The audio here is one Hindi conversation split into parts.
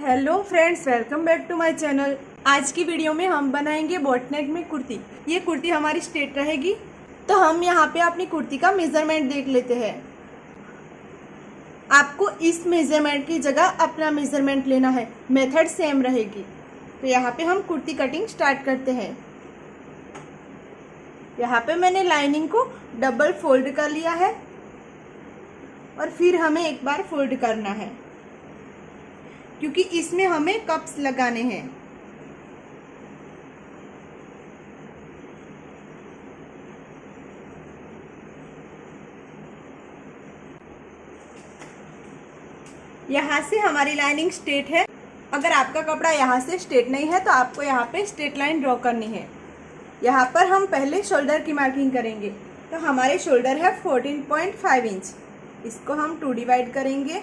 Hello friends, welcome back to my channel. आज की वीडियो में हम बनाएंगे बॉटनेक में कुर्ती। ये कुर्ती हमारी स्ट्रेट रहेगी। तो हम यहाँ पे अपनी कुर्ती का मेज़रमेंट देख लेते हैं। आपको इस मेज़रमेंट की जगह अपना मेज़रमेंट लेना है, मेथड सेम रहेगी। तो यहाँ पे हम कुर्ती कटिंग स्टार्ट करते हैं। यहाँ पे मैंने लाइनिंग को डबल फोल्ड कर लिया है और फिर हमें एक बार फोल्ड करना है, क्योंकि इसमें हमें कप्स लगाने हैं। यहाँ से हमारी लाइनिंग स्ट्रेट है। अगर आपका कपड़ा यहाँ से स्ट्रेट नहीं है तो आपको यहाँ पे स्ट्रेट लाइन ड्रॉ करनी है। यहाँ पर हम पहले शोल्डर की मार्किंग करेंगे। तो हमारे शोल्डर है 14.5 इंच। इसको हम 2 डिवाइड करेंगे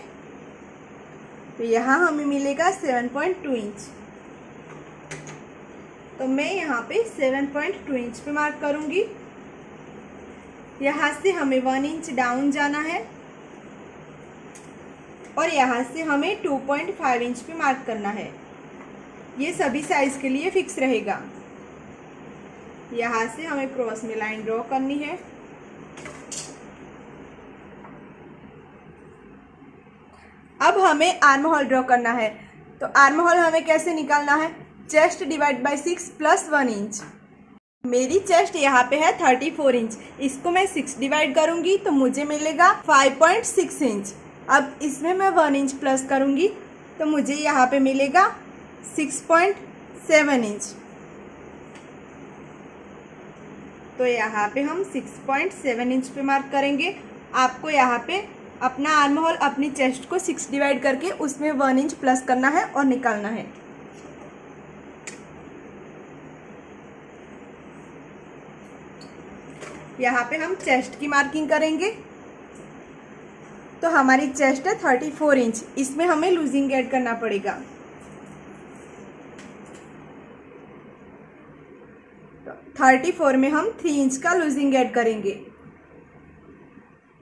तो यहाँ हमें मिलेगा 7.2 इंच। तो मैं यहाँ पे 7.2 इंच पे मार्क करूँगी। यहाँ से हमें 1 इंच डाउन जाना है और यहाँ से हमें 2.5 इंच पे मार्क करना है। ये सभी साइज के लिए फिक्स रहेगा। यहाँ से हमें क्रॉस में लाइन ड्रॉ करनी है। अब हमें आर्म होल ड्रॉ करना है। तो आर्म होल हमें कैसे निकालना है? Chest divide by 6 plus 1 inch. मेरी चेस्ट यहाँ पे है 34 इंच। इसको मैं 6 डिवाइड करूँगी तो मुझे मिलेगा 5.6 इंच। अब इसमें मैं 1 इंच प्लस करूँगी तो मुझे यहाँ पे मिलेगा 6.7 इंच। तो यहाँ पे हम 6.7 इंच पे मार्क करेंगे। आपको यहाँ पे अपना आर्म होल अपनी चेस्ट को 6 डिवाइड करके उसमें 1 इंच प्लस करना है और निकालना है। यहाँ पे हम चेस्ट की मार्किंग करेंगे। तो हमारी चेस्ट है 34 इंच। इसमें हमें लूजिंग ऐड करना पड़ेगा। तो 34 में हम 3 इंच का लूजिंग ऐड करेंगे।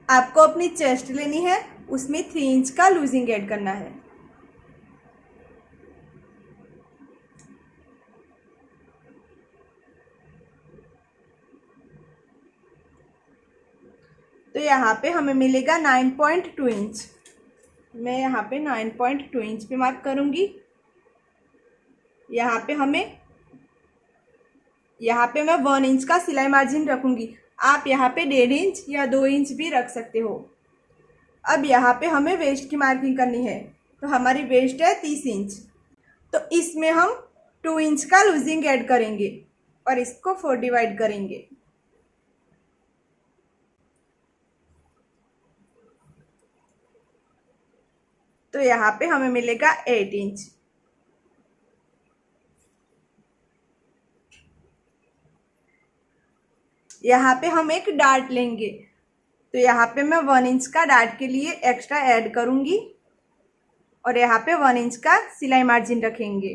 आपको अपनी चेस्ट लेनी है, उसमें 3 इंच का लूजिंग ऐड करना है। तो यहाँ पे हमें मिलेगा 9.2 इंच। मैं यहाँ पे 9.2 इंच पे मार्क करूँगी। यहाँ पे मैं 1 इंच का सिलाई मार्जिन रखूँगी। आप यहाँ पे 1.5 इंच या 2 इंच भी रख सकते हो। अब यहाँ पे हमें वेस्ट की मार्किंग करनी है। तो हमारी वेस्ट है 30 इंच। तो इसमें हम 2 इंच का लूजिंग ऐड करेंगे और इसको 4 डिवाइड करेंगे। तो यहाँ पे हमें मिलेगा 8 इंच। यहाँ पे हम एक डार्ट लेंगे। तो यहाँ पे मैं 1 इंच का डार्ट के लिए एक्स्ट्रा ऐड करूँगी और यहाँ पे 1 इंच का सिलाई मार्जिन रखेंगे।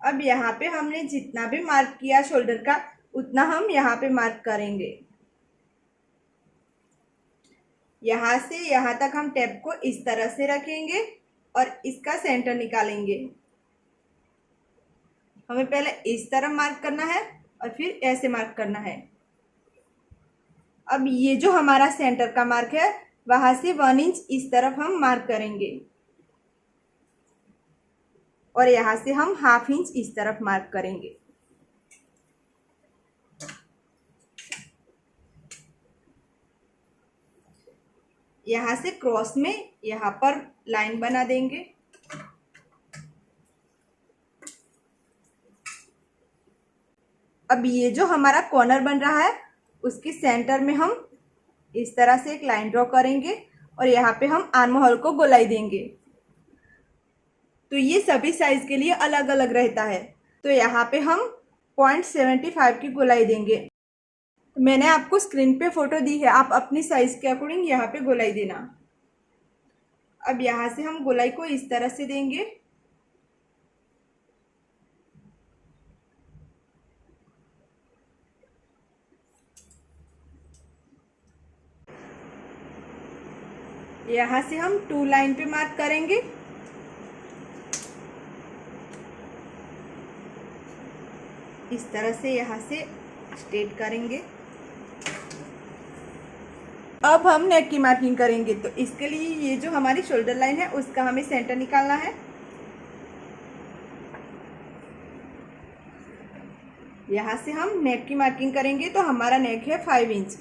अब यहाँ पे हमने जितना भी मार्क किया शोल्डर का, उतना हम यहाँ पे मार्क करेंगे। यहाँ से यहाँ तक हम टेप को इस तरह से रखेंगे और इसका सेंटर निकालेंगे। हमें पहले इस तरह मार्क करना है और फिर ऐसे मार्क करना है। अब ये जो हमारा सेंटर का मार्क है, वहां से 1 इंच इस तरफ हम मार्क करेंगे और यहाँ से हम 1/2 इंच इस तरफ मार्क करेंगे। यहाँ से क्रॉस में यहाँ पर लाइन बना देंगे। अब ये जो हमारा कॉर्नर बन रहा है, उसके सेंटर में हम इस तरह से एक लाइन ड्रॉ करेंगे और यहाँ पे हम आर्म होल को गोलाई देंगे। तो ये सभी साइज के लिए अलग अलग रहता है। तो यहाँ पे हम 0.75 की गोलाई देंगे। तो मैंने आपको स्क्रीन पे फोटो दी है, आप अपनी साइज के अकॉर्डिंग यहाँ पे गोलाई देना। अब यहाँ से हम गोलाई को इस तरह से देंगे। यहाँ से हम 2 लाइन पे मार्क करेंगे। इस तरह से यहाँ से स्ट्रेट करेंगे। अब हम नेक की मार्किंग करेंगे, तो इसके लिए ये जो हमारी शोल्डर लाइन है उसका हमें सेंटर निकालना है। यहाँ से हम नेक की मार्किंग करेंगे, तो हमारा नेक है 5 इंच,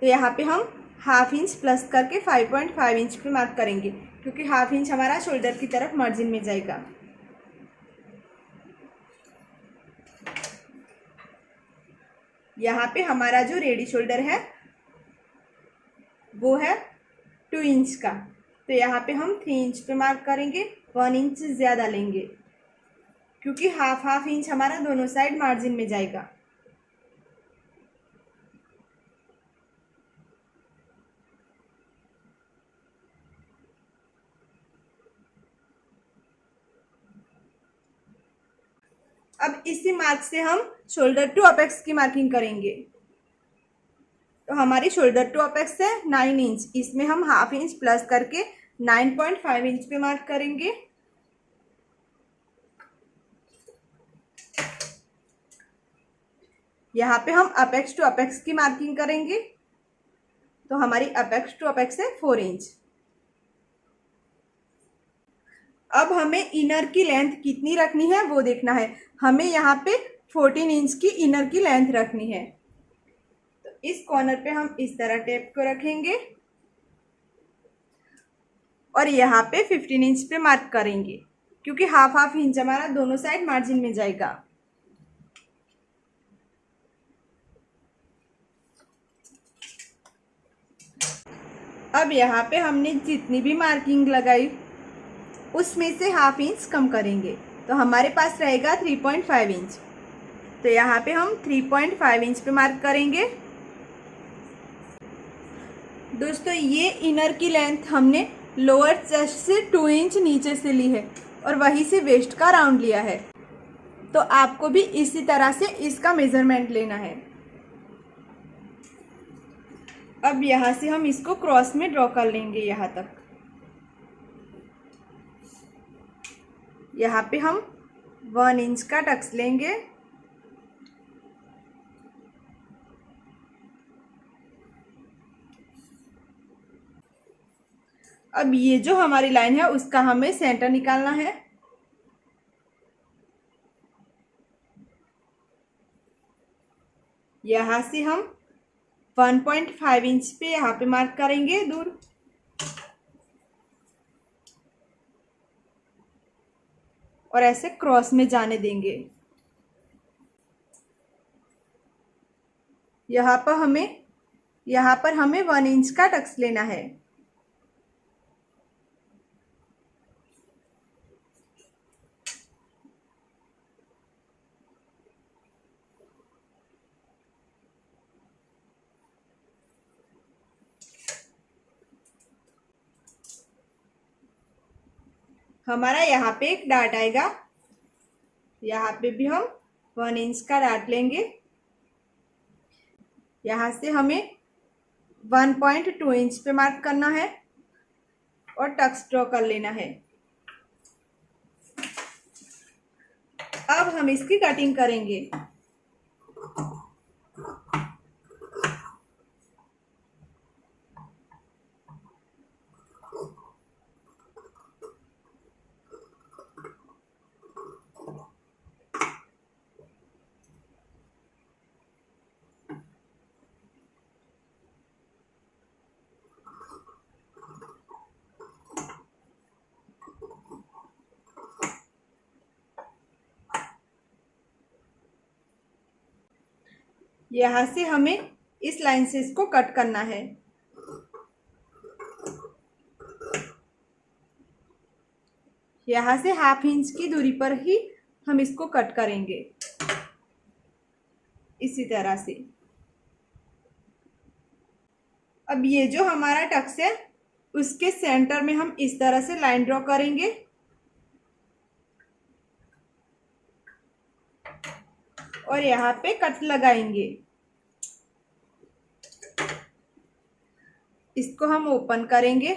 तो यहाँ पे हम हाफ इंच प्लस करके 5.5 इंच पे मार्क करेंगे, क्योंकि हाफ इंच हमारा शोल्डर की तरफ मार्जिन में जाएगा। यहाँ पे हमारा जो रेडी शोल्डर है वो है 2 इंच का, तो यहाँ पे हम 3 इंच पे मार्क करेंगे। 1 इंच ज़्यादा लेंगे, क्योंकि हाफ इंच हमारा दोनों साइड मार्जिन में जाएगा। अब इसी मार्क से हम शोल्डर टू अपेक्स की मार्किंग करेंगे। तो हमारी शोल्डर टू अपेक्स है 9 इंच, इसमें हम हाफ इंच प्लस करके 9.5 इंच पे मार्क करेंगे। यहाँ पे हम अपेक्स टू अपेक्स की मार्किंग करेंगे, तो हमारी अपेक्स टू अपेक्स है 4 इंच। अब हमें इनर की लेंथ कितनी रखनी है वो देखना है। हमें यहाँ पे 14 इंच की इनर की लेंथ रखनी है, तो इस कॉर्नर पे हम इस तरह टेप को रखेंगे और यहाँ पे 15 इंच पे मार्क करेंगे, क्योंकि हाफ इंच हमारा दोनों साइड मार्जिन में जाएगा। अब यहाँ पे हमने जितनी भी मार्किंग लगाई उसमें से हाफ इंच कम करेंगे, तो हमारे पास रहेगा 3.5 इंच। तो यहाँ पे हम 3.5 इंच पे मार्क करेंगे। दोस्तों, ये इनर की लेंथ हमने लोअर चेस्ट से 2 इंच नीचे से ली है और वहीं से वेस्ट का राउंड लिया है, तो आपको भी इसी तरह से इसका मेजरमेंट लेना है। अब यहाँ से हम इसको क्रॉस में ड्रॉ कर लेंगे यहाँ तक। यहाँ पे हम 1 इंच का टक्स लेंगे। अब ये जो हमारी लाइन है उसका हमें सेंटर निकालना है। यहाँ से हम 1.5 इंच पे यहाँ पे मार्क करेंगे दूर, और ऐसे क्रॉस में जाने देंगे। यहाँ पर हमें 1 इंच का टक्स लेना है। हमारा यहाँ पे एक डाट आएगा, यहाँ पे भी हम 1 इंच का डाट लेंगे। यहाँ से हमें 1.2 इंच पे मार्क करना है और टक्स ड्रॉ कर लेना है। अब हम इसकी कटिंग करेंगे। यहाँ से हमें इस लाइन से इसको कट करना है। यहाँ से हाफ इंच की दूरी पर ही हम इसको कट करेंगे, इसी तरह से। अब ये जो हमारा टक्स है उसके सेंटर में हम इस तरह से लाइन ड्रॉ करेंगे और यहाँ पे कट लगाएंगे। इसको हम ओपन करेंगे।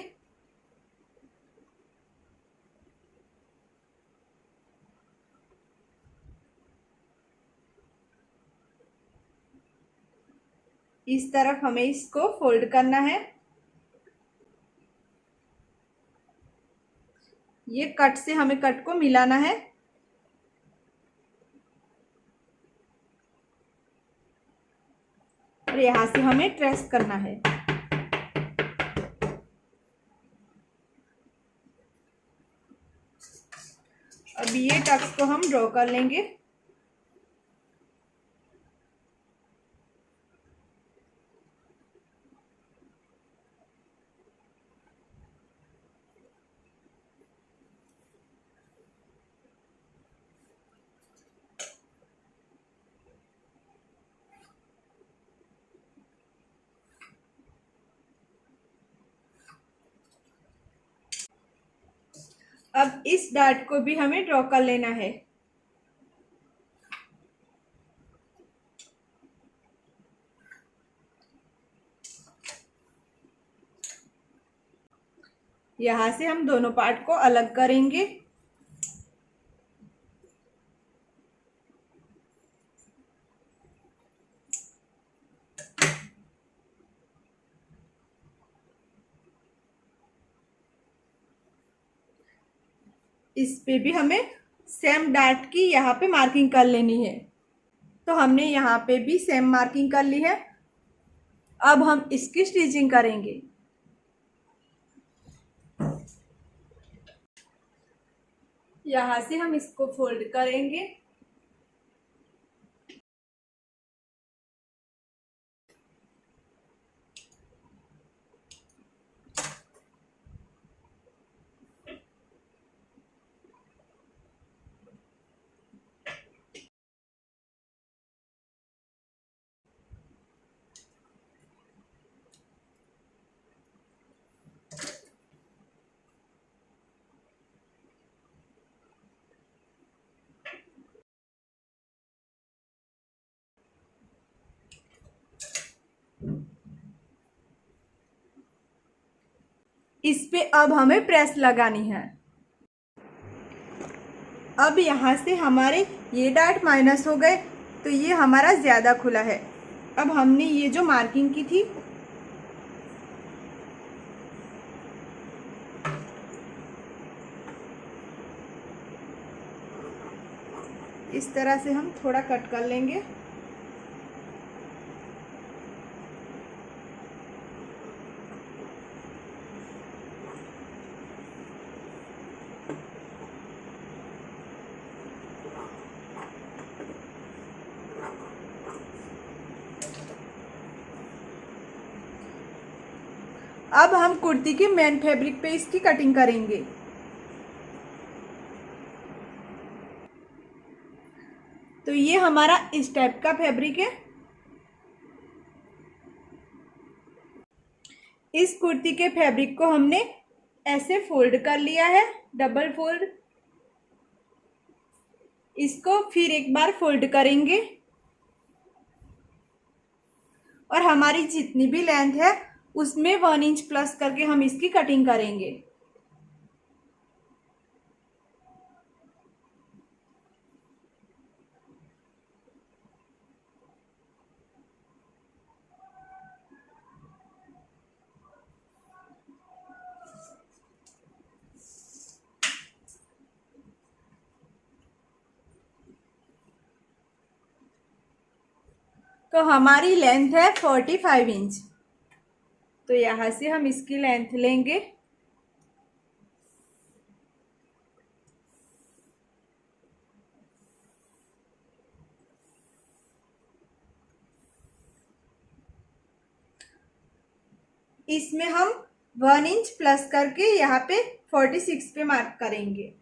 इस तरफ हमें इसको फोल्ड करना है। ये कट से हमें कट को मिलाना है। और यहाँ से हमें ट्रेस करना है। अब ये टक्स को हम ड्रॉ कर लेंगे। अब इस डार्ट को भी हमें ड्रॉ कर लेना है। यहाँ से हम दोनों पार्ट को अलग करेंगे। इस पे भी हमें सेम डार्ट की यहाँ पे मार्किंग कर लेनी है। तो हमने यहाँ पे भी सेम मार्किंग कर ली है। अब हम इसकी स्टिचिंग करेंगे। यहाँ से हम इसको फोल्ड करेंगे। इस पे अब हमें प्रेस लगानी है। अब यहाँ से हमारे ये डार्ट माइनस हो गए, तो ये हमारा ज़्यादा खुला है। अब हमने ये जो मार्किंग की थी इस तरह से हम थोड़ा कट कर लेंगे। अब हम कुर्ती के मेन फैब्रिक पे इसकी कटिंग करेंगे। तो ये हमारा इस टाइप का फैब्रिक है। इस कुर्ती के फैब्रिक को हमने ऐसे फोल्ड कर लिया है, डबल फोल्ड। इसको फिर एक बार फोल्ड करेंगे और हमारी जितनी भी लेंथ है उसमें 1 इंच प्लस करके हम इसकी कटिंग करेंगे। तो हमारी लेंथ है 45 इंच। तो यहाँ से हम इसकी लेंथ लेंगे। इसमें हम 1 इंच प्लस करके यहाँ पे 46 पे मार्क करेंगे।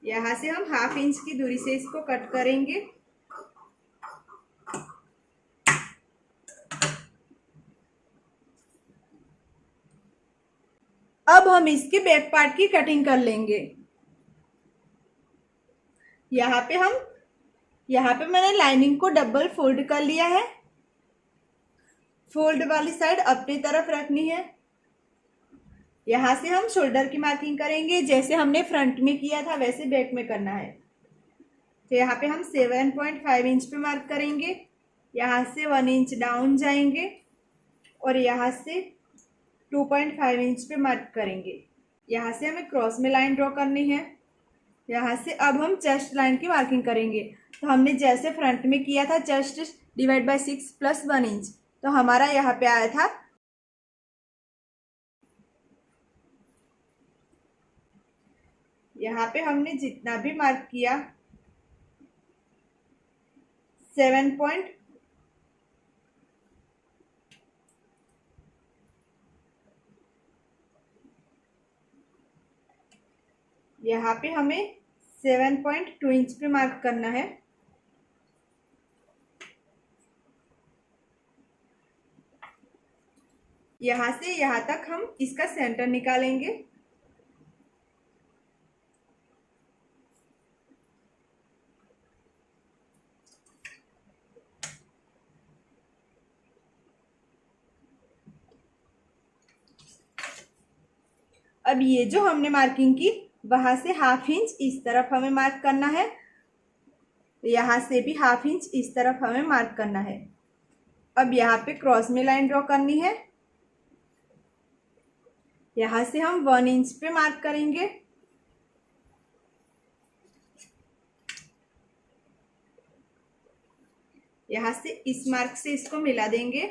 यहाँ से हम 1/2 इंच की दूरी से इसको कट करेंगे। अब हम इसके बैक पार्ट की कटिंग कर लेंगे। यहाँ पे मैंने लाइनिंग को डबल फोल्ड कर लिया है। फोल्ड वाली साइड अपनी तरफ रखनी है। यहाँ से हम शोल्डर की मार्किंग करेंगे, जैसे हमने फ्रंट में किया था वैसे बैक में करना है। तो यहाँ पे हम 7.5 इंच पे मार्क करेंगे। यहाँ से 1 इंच डाउन जाएंगे और यहाँ से 2.5 इंच पे मार्क करेंगे। यहाँ से हमें क्रॉस में लाइन ड्रॉ करनी है। यहाँ से अब हम चेस्ट लाइन की मार्किंग करेंगे। तो हमने जैसे फ्रंट में किया था chest divide by 6 plus 1 inch, तो हमारा यहाँ पे आया था यहाँ पे हमने जितना भी मार्क किया 7 यहाँ पे हमें 7.2 इंच पे मार्क करना है। यहाँ से यहाँ तक हम इसका सेंटर निकालेंगे। अब ये जो हमने मार्किंग की वहां से 1/2 इंच इस तरफ हमें मार्क करना है। तो यहाँ से भी 1/2 इंच इस तरफ हमें मार्क करना है। अब यहाँ पे क्रॉस में लाइन ड्रॉ करनी है। यहाँ से हम 1 इंच पे मार्क करेंगे। यहाँ से इस मार्क से इसको मिला देंगे।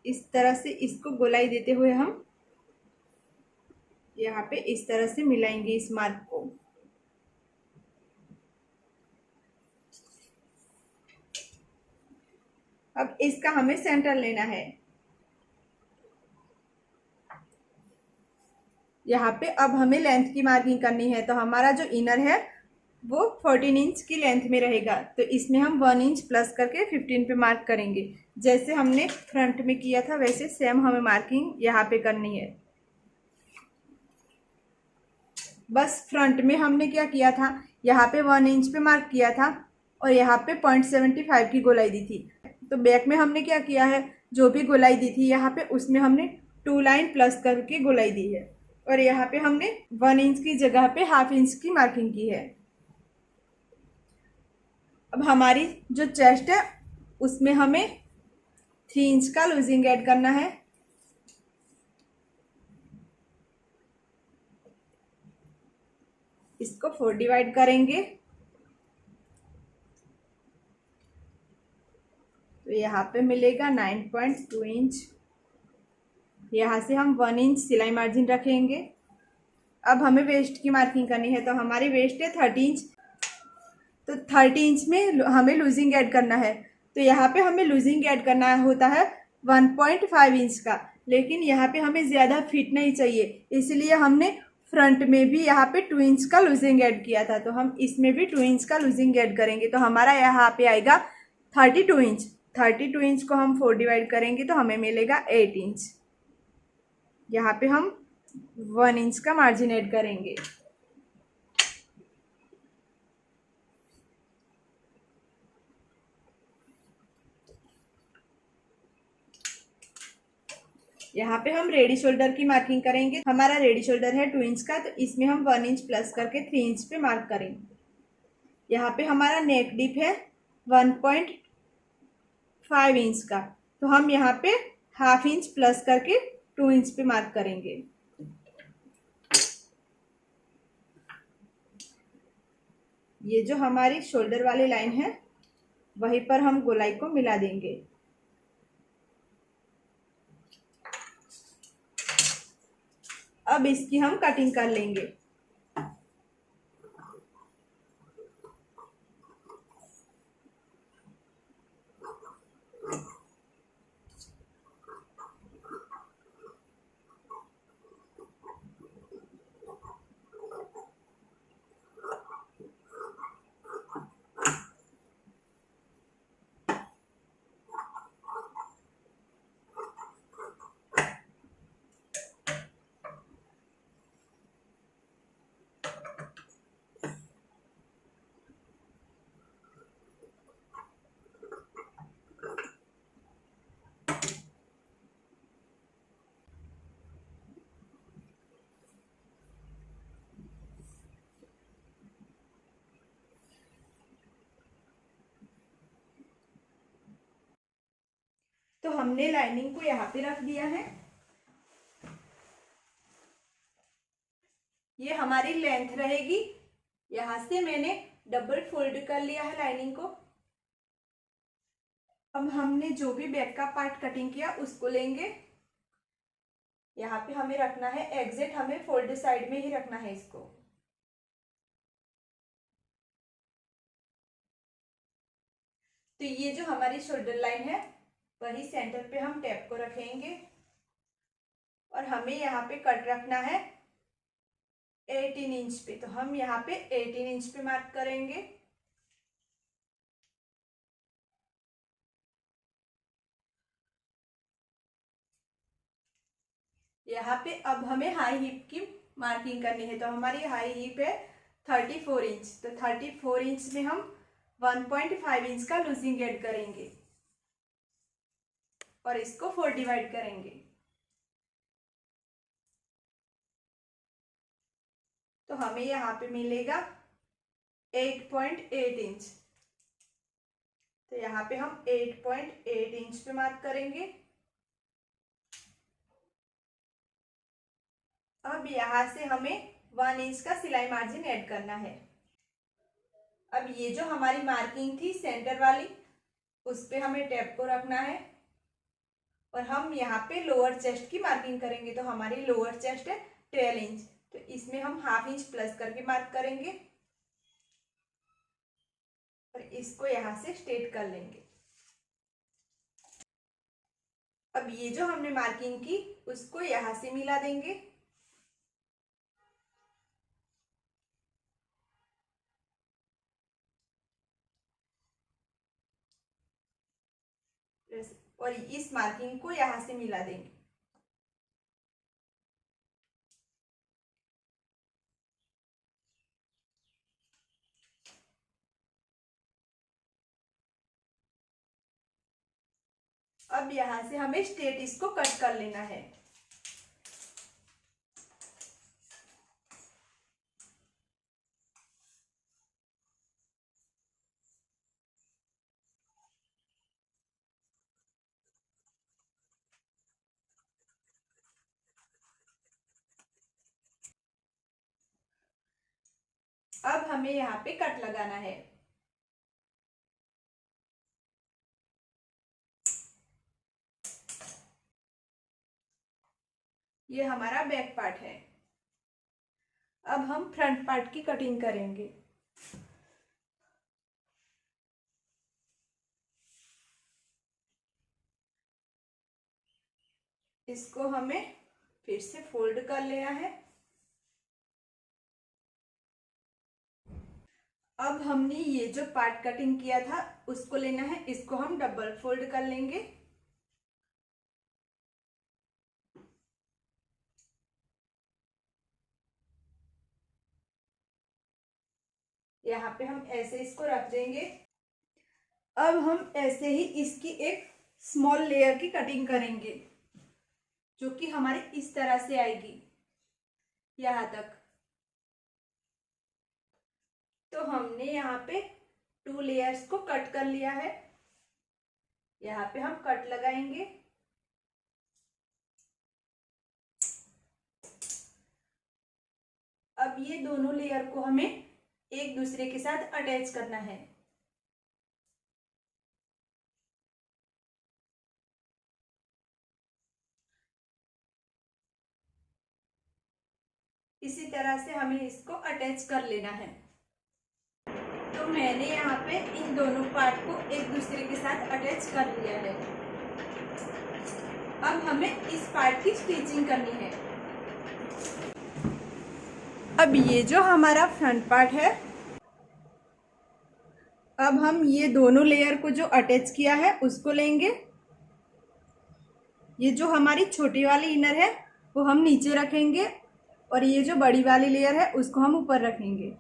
इस तरह से इसको गोलाई देते हुए हम यहाँ पे इस तरह से मिलाएंगे इस मार्क को। अब इसका हमें सेंटर लेना है। यहाँ पे अब हमें लेंथ की मार्किंग करनी है। तो हमारा जो इनर है वो 14 इंच की लेंथ में रहेगा। तो इसमें हम 1 इंच प्लस करके 15 पे मार्क करेंगे। जैसे हमने फ्रंट में किया था वैसे सेम हमें मार्किंग यहाँ पे करनी है। बस फ्रंट में हमने क्या किया था, यहाँ पे 1 इंच पे मार्क किया था और यहाँ पे 0.75 की गोलाई दी थी। तो बैक में हमने क्या किया है, जो भी गोलाई दी थी यहाँ पे उसमें हमने 2 लाइन प्लस करके गोलाई दी है और यहाँ पे हमने 1 इंच की जगह पे 1/2 इंच की मार्किंग की है। अब हमारी जो चेस्ट है उसमें हमें 3 इंच का लूजिंग ऐड करना है। इसको 4 डिवाइड करेंगे। तो यहाँ पे मिलेगा 9.2 इंच। यहाँ से हम 1 इंच सिलाई मार्जिन रखेंगे। अब हमें वेस्ट की मार्किंग करनी है। तो हमारी वेस्ट है 30 इंच। तो 30 इंच में हमें लूजिंग ऐड करना है। तो यहाँ पे हमें लूजिंग ऐड करना होता है 1.5 इंच का, लेकिन यहाँ पे हमें ज़्यादा फिट नहीं चाहिए, इसलिए हमने फ्रंट में भी यहाँ पे 2 इंच का लूजिंग ऐड किया था। तो हम इसमें भी 2 इंच का लूजिंग ऐड करेंगे। तो हमारा यहाँ पे आएगा 32 इंच। 32 इंच को हम 4 डिवाइड करेंगे तो हमें मिलेगा 8 इंच। यहाँ पे हम 1 इंच का मार्जिन ऐड करेंगे। यहाँ पे हम रेडी शोल्डर की मार्किंग करेंगे। हमारा रेडी शोल्डर है 2 इंच का, तो इसमें हम 1 इंच प्लस करके 3 इंच पे मार्क करेंगे। यहाँ पे हमारा नेक डीप है 1.5 इंच का, तो हम यहाँ पे 1/2 इंच प्लस करके 2 इंच पे मार्क करेंगे। ये जो हमारी शोल्डर वाली लाइन है वहीं पर हम गोलाई को मिला देंगे। अब इसकी हम कटिंग कर लेंगे। तो हमने लाइनिंग को यहाँ पे रख दिया है। ये हमारी लेंथ रहेगी। यहाँ से मैंने डबल फोल्ड कर लिया है लाइनिंग को। अब हमने जो भी बैक का पार्ट कटिंग किया उसको लेंगे। यहाँ पे हमें रखना है एग्जैक्ट, हमें फोल्ड साइड में ही रखना है इसको। तो ये जो हमारी शोल्डर लाइन है वही सेंटर पे हम टैप को रखेंगे और हमें यहाँ पे कट रखना है 18 इंच पे। तो हम यहाँ पे 18 इंच पे मार्क करेंगे। यहाँ पे अब हमें हाई हिप की मार्किंग करनी है। तो हमारी हाई हिप है 34 इंच। तो 34 इंच में हम 1.5 इंच का लूजिंग ऐड करेंगे और इसको 4 डिवाइड करेंगे। तो हमें यहाँ पे मिलेगा 8.8 इंच। तो यहाँ पे हम 8.8 इंच पे मार्क करेंगे। अब यहाँ से हमें 1 इंच का सिलाई मार्जिन ऐड करना है। अब ये जो हमारी मार्किंग थी सेंटर वाली, उस पे हमें टैप को रखना है और हम यहाँ पे लोअर चेस्ट की मार्किंग करेंगे। तो हमारी लोअर चेस्ट है 12 इंच। तो इसमें हम हाफ इंच प्लस करके मार्क करेंगे और इसको यहाँ से स्ट्रेट कर लेंगे। अब ये जो हमने मार्किंग की उसको यहाँ से मिला देंगे। और इस मार्किंग को यहाँ से मिला देंगे। अब यहाँ से हमें स्ट्रेट इसको कट कर लेना है। अब हमें यहाँ पे कट लगाना है। ये हमारा बैक पार्ट है। अब हम फ्रंट पार्ट की कटिंग करेंगे। इसको हमें फिर से फोल्ड कर लेना है। अब हमने ये जो पार्ट कटिंग किया था उसको लेना है, इसको हम डबल फोल्ड कर लेंगे। यहाँ पे हम ऐसे इसको रख देंगे। अब हम ऐसे ही इसकी एक स्मॉल लेयर की कटिंग करेंगे जो कि हमारी इस तरह से आएगी यहाँ तक। तो हमने यहाँ पे 2 लेयर्स को कट कर लिया है। यहाँ पे हम कट लगाएंगे। अब ये दोनों लेयर को हमें एक दूसरे के साथ अटैच करना है। इसी तरह से हमें इसको अटैच कर लेना है। तो मैंने यहाँ पे इन दोनों पार्ट को एक दूसरे के साथ अटैच कर लिया है। अब हमें इस पार्ट की स्टिचिंग करनी है। अब ये जो हमारा फ्रंट पार्ट है, अब हम ये दोनों लेयर को जो अटैच किया है उसको लेंगे। ये जो हमारी छोटी वाली इनर है वो हम नीचे रखेंगे और ये जो बड़ी वाली लेयर है उसको हम ऊपर रखेंगे।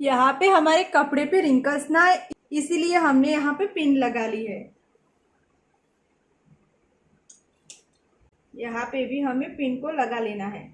यहाँ पे हमारे कपड़े पे रिंकल्स ना आए, इसीलिए हमने यहाँ पे पिन लगा ली है। यहाँ पे भी हमें पिन को लगा लेना है।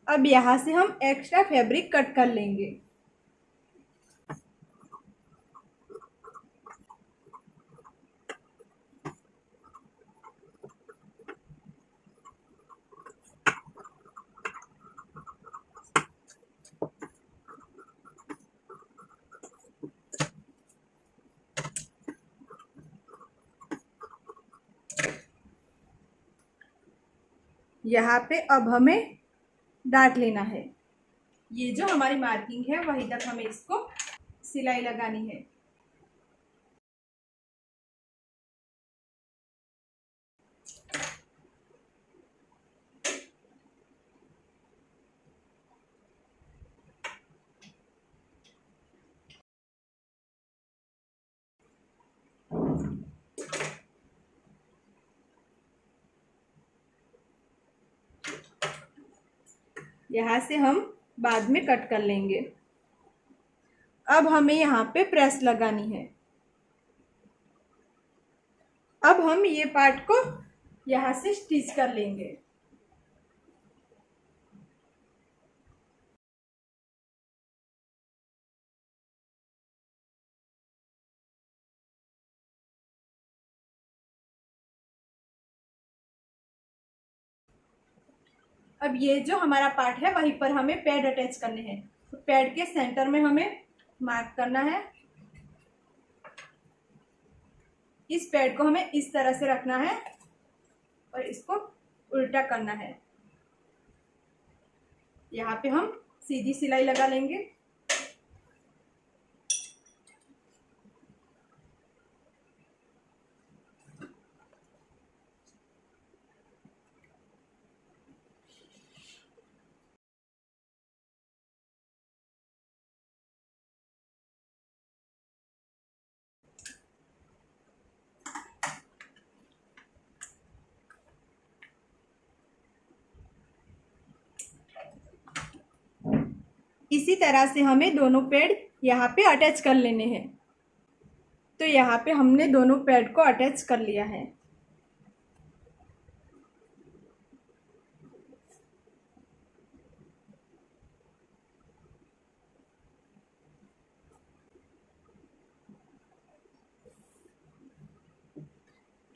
अब यहाँ से हम एक्स्ट्रा फैब्रिक कट कर लेंगे। यहाँ पे अब हमें डाट लेना है। ये जो हमारी मार्किंग है वहीं तक हमें इसको सिलाई लगानी है। यहाँ से हम बाद में कट कर लेंगे। अब हमें यहाँ पे प्रेस लगानी है। अब हम ये पार्ट को यहाँ से स्टिच कर लेंगे। अब ये जो हमारा पार्ट है वहीं पर हमें पैड अटैच करने हैं। तो पैड के सेंटर में हमें मार्क करना है। इस पैड को हमें इस तरह से रखना है और इसको उल्टा करना है। यहाँ पे हम सीधी सिलाई लगा लेंगे। इसी तरह से हमें दोनों पैड यहाँ पे अटैच कर लेने हैं। तो यहाँ पे हमने दोनों पैड को अटैच कर लिया है।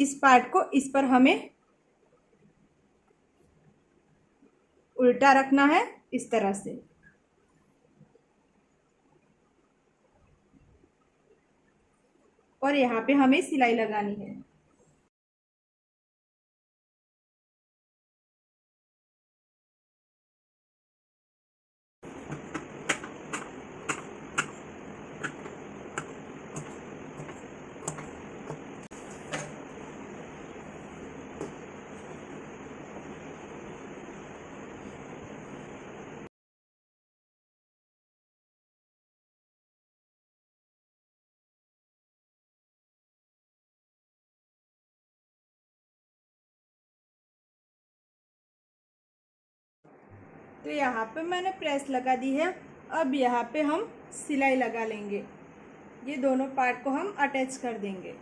इस पार्ट को इस पर हमें उल्टा रखना है इस तरह से। और यहाँ पे हमें सिलाई लगानी है। तो यहाँ पे मैंने प्रेस लगा दी है। अब यहाँ पे हम सिलाई लगा लेंगे। ये दोनों पार्ट को हम अटैच कर देंगे।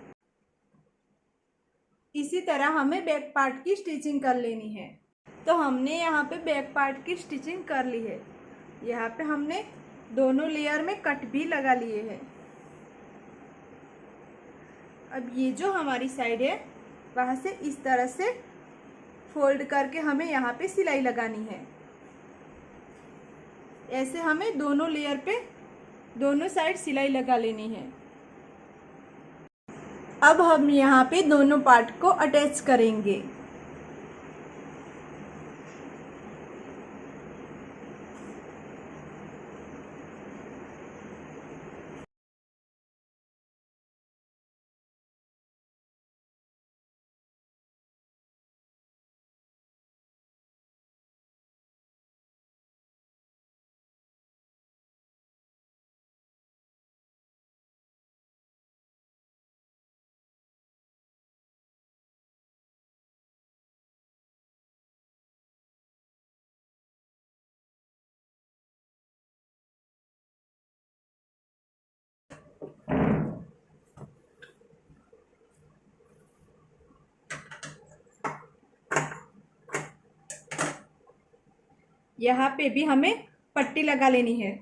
इसी तरह हमें बैक पार्ट की स्टिचिंग कर लेनी है। तो हमने यहाँ पे बैक पार्ट की स्टिचिंग कर ली है। यहाँ पे हमने दोनों लेयर में कट भी लगा लिए हैं। अब ये जो हमारी साइड है वहाँ से इस तरह से फोल्ड करके हमें यहाँ पे सिलाई लगानी है। ऐसे हमें दोनों लेयर पे दोनों साइड सिलाई लगा लेनी है। अब हम यहाँ पे दोनों पार्ट को अटैच करेंगे। यहाँ पे भी हमें पट्टी लगा लेनी है।